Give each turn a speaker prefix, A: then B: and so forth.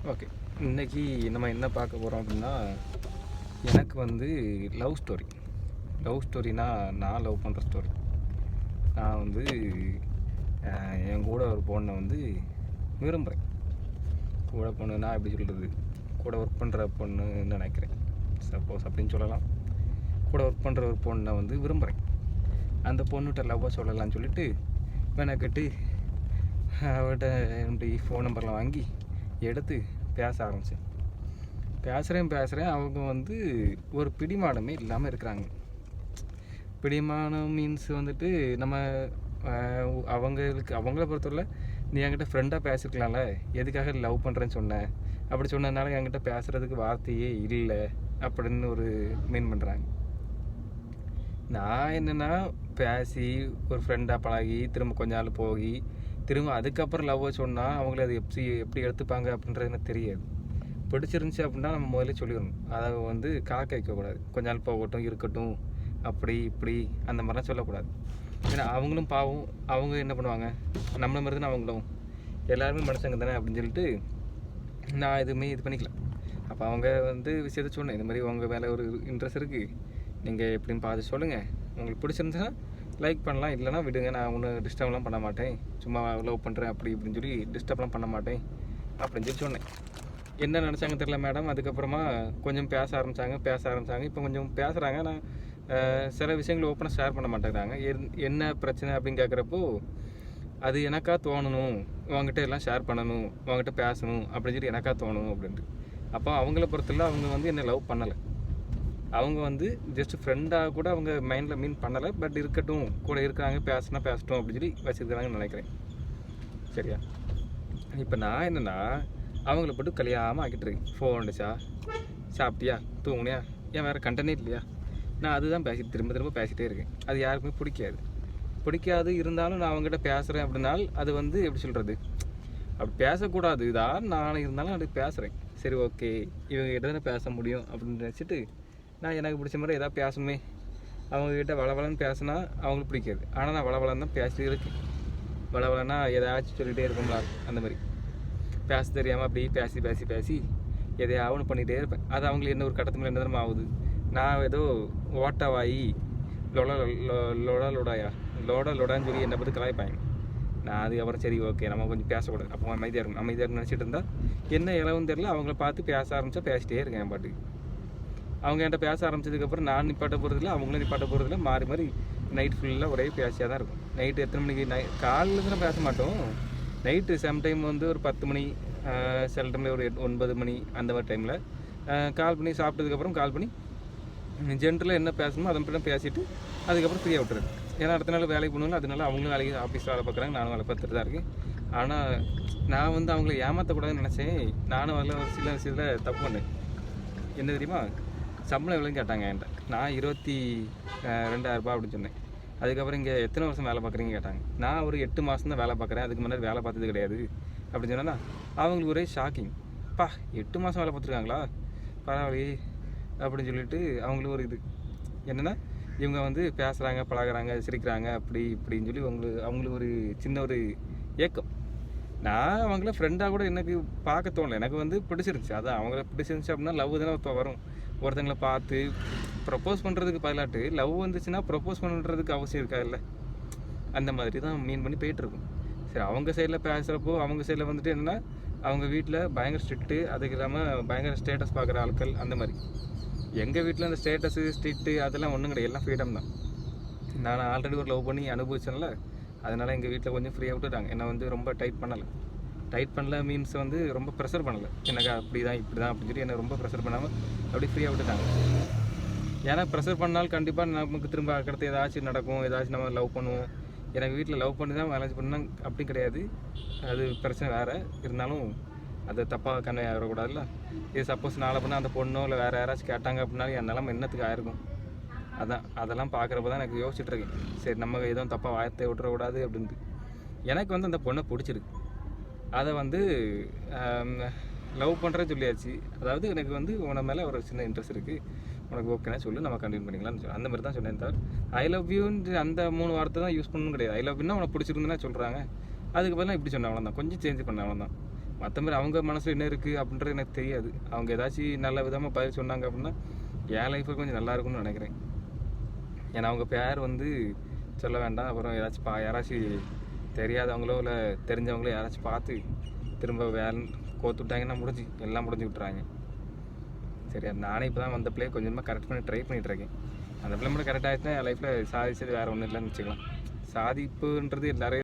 A: Okay. இன்றைக்கி நம்ம என்ன பார்க்க போகிறோம் அப்படின்னா, எனக்கு வந்து லவ் ஸ்டோரி. லவ் ஸ்டோரினா நான் லவ் பண்ணுற ஸ்டோரி. நான் வந்து என் கூட ஒரு பொண்ணை வந்து விரும்புகிறேன். கூட பொண்ணுன்னா எப்படி சொல்கிறது, கூட ஒர்க் பண்ணுற பொண்ணுன்னு நினைக்கிறேன். சப்போஸ் அப்படின்னு சொல்லலாம். கூட ஒர்க் பண்ணுற ஒரு பொண்ணை வந்து விரும்புகிறேன். அந்த பொண்ணுகிட்ட லவ்வாக சொல்லலாம்னு சொல்லிட்டு மெனக்கட்டு அவர்கிட்ட என்னுடைய ஃபோன் நம்பர்லாம் வாங்கி எடுத்து பேச ஆரம்பித்தேன். பேசுகிறேன். அவங்க வந்து ஒரு பிடிமானமே இல்லாமல் இருக்கிறாங்க. பிடிமானம் மீன்ஸ் வந்துட்டு நம்ம அவங்கள பொறுத்தவரை நீ என்கிட்ட ஃப்ரெண்டாக பேசிருக்கலாம்ல, எதுக்காக லவ் பண்ணுறேன்னு சொன்னேன், அப்படி சொன்னதுனால என்கிட்ட பேசுகிறதுக்கு வார்த்தையே இல்லை அப்படின்னு ஒரு மீன் பண்ணுறாங்க. நான் என்னென்னா பேசி ஒரு ஃப்ரெண்டாக பழகி திரும்ப கொஞ்ச நாள் போய் திரும்ப அதுக்கப்புறம் லவ்வை சொன்னால் அவங்கள அது எப்படி எடுத்துப்பாங்க அப்படின்றது எனக்கு தெரியாது. பிடிச்சிருந்துச்சி அப்படின்னா நம்ம முதல்ல சொல்லிடணும். அதை வந்து காக்க வைக்கக்கூடாது. கொஞ்ச நாள் போகட்டும், இருக்கட்டும், அப்படி இப்படி அந்த மாதிரிலாம் சொல்லக்கூடாது. ஏன்னா அவங்களும் பாவம், அவங்க என்ன பண்ணுவாங்க, நம்மள மாதிரி தானே அவங்களும், எல்லாருமே மனுஷங்க தானே அப்படின்னு சொல்லிட்டு நான் எதுவுமே இது பண்ணிக்கல. அப்போ அவங்க வந்து விஷயத்த சொன்னேன், இந்த மாதிரி உங்கள் மேலே ஒரு இன்ட்ரெஸ்ட் இருக்குது, நீங்கள் எப்படின்னு பார்த்து சொல்லுங்கள், உங்களுக்கு பிடிச்சிருந்துச்சுன்னா லைக் பண்ணலாம், இல்லைனா விடுங்க, நான் ஒன்றும் டிஸ்டர்ப்லாம் பண்ண மாட்டேன், சும்மா லவ் பண்ணுறேன் அப்படி இப்படின்னு சொல்லி டிஸ்டர்ப்லாம் பண்ண மாட்டேன் அப்படின்னு சொல்லி சொன்னேன். என்ன நினச்சாங்க தெரில மேடம். அதுக்கப்புறமா கொஞ்சம் பேச ஆரம்பித்தாங்க. இப்போ கொஞ்சம் பேசுகிறாங்க. நான் சில விஷயங்களை ஓப்பனாக ஷேர் பண்ண மாட்டேங்கிறாங்க. என்ன பிரச்சனை அப்படின்னு கேட்குறப்போ, அது எனக்கா தோணணும், உங்ககிட்ட எல்லாம் ஷேர் பண்ணணும், உங்ககிட்ட பேசணும் அப்படின்னு சொல்லி எனக்கா தோணணும் அப்படின்ட்டு. அப்போ அவங்கள பொறுத்தல அவங்க வந்து என்னை லவ் பண்ணலை. அவங்க வந்து ஜஸ்ட் ஃப்ரெண்டாக கூட அவங்க மைண்டில் மீன் பண்ணலை. பட் இருக்கட்டும், கூட இருக்கிறாங்க, பேசினா பேசட்டும் அப்படின்னு சொல்லி வச்சுருக்கிறாங்கன்னு நினைக்கிறேன். சரியா? இப்போ நான் என்னென்னா அவங்கள போட்டு கல்யாணமாக ஆக்கிட்டுருக்கேன். ஃபோன் வந்துச்சா, சாப்பிட்டியா, தூங்குனியா, ஏன் வேறு கண்டனே இல்லையா, நான் அதுதான் திரும்ப பேசிகிட்டே இருக்கேன். அது யாருக்குமே பிடிக்காது. இருந்தாலும் நான் அவங்ககிட்ட பேசுகிறேன் அப்படின்னாலும் அது வந்து எப்படி சொல்கிறது, அப்படி பேசக்கூடாது தான். நான் இருந்தாலும் அப்படி பேசுகிறேன். சரி, ஓகே, இவங்க கிட்ட தானே பேச முடியும் அப்படின்னு நினச்சிட்டு நான் எனக்கு பிடிச்ச மாதிரி எதாவது பேசணுமே. அவங்கக்கிட்ட வளவலன்னு பேசினா அவங்களுக்கு பிடிக்காது. ஆனால் நான் வளவலன்னு தான் பேசிட்டு இருக்கேன். வளவலன்னா ஏதாச்சும் சொல்லிகிட்டே இருக்கும்ல, அந்த மாதிரி பேச தெரியாமல் அப்படி பேசி எதையாவது ஒன்று பண்ணிகிட்டே இருப்பேன். அது அவங்களுக்கு என்ன ஒரு கட்டத்து மேலே என்ன தரமாக ஆகுது, நான் ஏதோ ஓட்டவாயி லொடான்னு சொல்லி என்னை பற்றி கலாய்ப்பாங்க. நான் அதுக்கப்புறம் சரி, ஓகே, நம்ம கொஞ்சம் பேசக்கூடாது, அப்போ அமைதியாக இருக்குன்னு நினச்சிட்டு இருந்தால் என்ன இளவும் தெரில. அவங்கள பார்த்து பேச ஆரம்பித்தா பேசிட்டே இருக்கேன் என் பாட்டுக்கு. அவங்க என்கிட்ட பேச ஆரம்பித்ததுக்கப்புறம் நான் நிப்பாட்ட போகிறதில்ல, அவங்களும் நிப்பாட்ட போகிறதில்ல. மாறி நைட் ஃபுல்லாக ஒரே பேசியாக தான் இருக்கும். நைட்டு எத்தனை மணிக்கு, காலையில் தான் பேச மாட்டோம். நைட்டு சம்டைம் வந்து ஒரு 10 மணி, சில டைமில் ஒரு 9 மணி அந்த மாதிரி டைமில் கால் பண்ணி, சாப்பிட்டதுக்கப்புறம் கால் பண்ணி ஜென்ரலாக என்ன பேசணுமோ அதை மட்டும் பேசிவிட்டு அதுக்கப்புறம் ஃப்ரீயாக விட்டுறது. ஏன்னா அடுத்த நாள் வேலைக்கு போகணும்ல, அதனால அவங்களும் வேலைக்கு ஆஃபீஸில் வேலை பார்க்குறாங்க, நானும் வேலை பார்த்துட்டு தான் இருக்கேன். ஆனால் நான் வந்து அவங்கள ஏமாற்றக்கூடாதுன்னு நினச்சேன். நானும் அதில் ஒரு சில விஷயத்தில் தப்பு பண்ணேன். என்ன தெரியுமா, சம்பளம் எவ்வளோன்னு கேட்டாங்க என்கிட்ட. நான் 22,000 அப்படின்னு சொன்னேன். அதுக்கப்புறம் இங்கே எத்தனை வருஷம் வேலை பார்க்குறீங்க கேட்டாங்க. நான் ஒரு 8 மாதம் தான் வேலை பார்க்குறேன், அதுக்கு முன்னாடி வேலை பார்த்தது கிடையாது அப்படின்னு சொன்னேன்னா அவங்களுக்கு ஒரே ஷாக்கிங். 8 மாதம் வேலை பார்த்துருக்காங்களா, பரவாயில்லையே அப்படின்னு சொல்லிட்டு அவங்களுக்கு ஒரு இது என்னென்னா, இவங்க வந்து பேசுகிறாங்க, பழகுறாங்க, சிரிக்கிறாங்க, அப்படி இப்படின்னு சொல்லி அவங்களுக்கு ஒரு சின்ன ஒரு ஏக்கம். நான் அவங்கள ஃப்ரெண்டாக கூட எனக்கு பார்க்க தோணலை. எனக்கு வந்து பிடிச்சிருந்துச்சி. அதான் அவங்கள பிடிச்சிருந்துச்சி அப்படின்னா லவ் தானே இப்போ வரும். ஒருத்தங்களை பார்த்து ப்ரப்போஸ் பண்ணுறதுக்கு பதிலாட்டு லவ் வந்துச்சுன்னா ப்ரப்போஸ் பண்ணுறதுக்கு அவசியம் இருக்கா இல்லை, அந்த மாதிரி தான் மீன் பண்ணி போயிட்டுருக்கும். சரி, அவங்க சைடில் பேசுகிறப்போ அவங்க சைடில் வந்துட்டு என்னென்னா அவங்க வீட்டில் பயங்கர ஸ்ட்ரிக்ட்டு, அதுக்கு இல்லாமல் பயங்கர ஸ்டேட்டஸ் பார்க்குற ஆட்கள் அந்த மாதிரி. எங்கள் வீட்டில் அந்த ஸ்டேட்டஸு ஸ்ட்ரிக்ட்டு அதெல்லாம் ஒன்றும் கிடையாது, எல்லாம் ஃப்ரீடம் தான். நான் ஆல்ரெடி ஒரு லவ் பண்ணி அனுபவிச்சேன்ல, அதனால் எங்கள் வீட்டில் கொஞ்சம் ஃப்ரீயாக விட்டுட்டாங்க. என்னை வந்து ரொம்ப டைட் பண்ணலை மீன்ஸ் வந்து ரொம்ப ப்ரெஷர் பண்ணலை. எனக்கு அப்படி தான் இப்படி தான் அப்படின்னு சொல்லி என்னை ரொம்ப ப்ரெஷர் பண்ணாமல் அப்படி ஃப்ரீயாக விட்டுட்டாங்க. ஏன்னா ப்ரெஷர் பண்ணாலும் கண்டிப்பாக நமக்கு திரும்ப அடுத்து ஏதாச்சும் நடக்கும், ஏதாச்சும் நம்ம லவ் பண்ணுவோம். எனக்கு வீட்டில் லவ் பண்ணி தான் மேரேஜ் பண்ணால் அப்படி கிடையாது, அது பிரச்சனை வேறு. இருந்தாலும் அதை தப்பாக கன்வே ஆகிடக்கூடாதுல்ல. இது சப்போஸ் நாளை பண்ணால் அந்த பொண்ணோ இல்லை வேறு யாராச்சும் கேட்டாங்க அப்படின்னாலும் என் நிலமை என்னத்துக்கு ஆயிருக்கும். அதெல்லாம் பார்க்குறப்ப தான் எனக்கு யோசிச்சுட்ருக்கேன். சரி, நம்ம எதுவும் தப்பாக வார்த்தை விட்டுறக்கூடாது அப்படின்ட்டு. எனக்கு வந்து அந்த பொண்ணை பிடிச்சிருக்கு. அதை வந்து லவ் பண்ணுறேன்னு சொல்லியாச்சு. அதாவது எனக்கு வந்து உன மேலே ஒரு சின்ன இன்ட்ரெஸ்ட் இருக்குது, உனக்கு ஓகேனா சொல்லி நம்ம கண்டினியூ பண்ணிக்கலாம்னு சொல்லி அந்த மாதிரி தான் சொன்னேன். தவிர ஐ லவ் யூன்னு அந்த 3 வார்த்தை தான் யூஸ் பண்ணணும் கிடையாது. ஐ லவ் யூன்னா உனக்கு பிடிச்சிருந்துன்னா சொல்கிறாங்க, அதுக்கு பதிலாக இப்படி சொன்னேன், அவ்வளோதான். கொஞ்சம் சேஞ்ச் பண்ணேன், அவ்வளோதான். மற்ற மாதிரி அவங்க மனசில் என்ன இருக்குது அப்படின்றது எனக்கு தெரியாது. அவங்க ஏதாச்சும் நல்ல விதமாக பதில் சொன்னாங்க அப்படின்னா என் லைஃபு கொஞ்சம் நல்லா இருக்கும்னு நினைக்கிறேன். ஏன்னா அவங்க பேர் வந்து சொல்ல வேண்டாம். அப்புறம் ஏதாச்சும் யாராச்சும் தெரியாதவங்களோ இல்லை தெரிஞ்சவங்களோ யாராச்சும் பார்த்து திரும்ப வேலை கோத்து விட்டாங்கன்னா எல்லாம் முடிஞ்சு விட்டுறாங்க. சரி, நானே இப்போ தான் வந்த பிள்ளையை கொஞ்சமாக கரெக்ட் பண்ணி ட்ரை பண்ணிகிட்ருக்கேன். அந்த பிள்ளை மட்டும் கரெக்ட் ஆகிடுச்சுன்னா என் லைஃப்பில் சாதிச்சது வேறு ஒன்றும் இல்லைன்னு வச்சுக்கலாம். சாதிப்புன்றது எல்லாரையும்